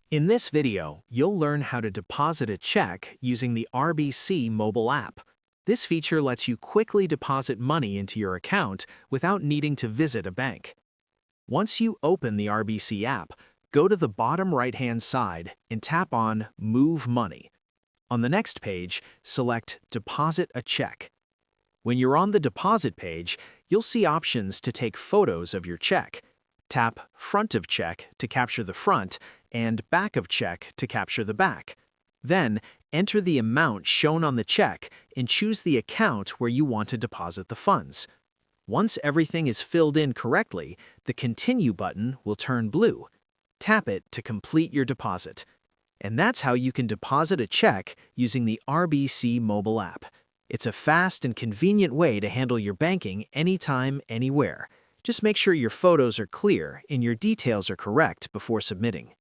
In this video, you'll learn how to deposit a check using the RBC mobile app. This feature lets you quickly deposit money into your account without needing to visit a bank. Once you open the RBC app, go to the bottom right-hand side and tap on Move Money. On the next page, select Deposit a Check. When you're on the deposit page, you'll see options to take photos of your check. Tap Front of Check to capture the front and Back of Check to capture the back. Then, enter the amount shown on the check and choose the account where you want to deposit the funds. Once everything is filled in correctly, the Continue button will turn blue. Tap it to complete your deposit. And that's how you can deposit a check using the RBC mobile app. It's a fast and convenient way to handle your banking anytime, anywhere. Just make sure your photos are clear and your details are correct before submitting.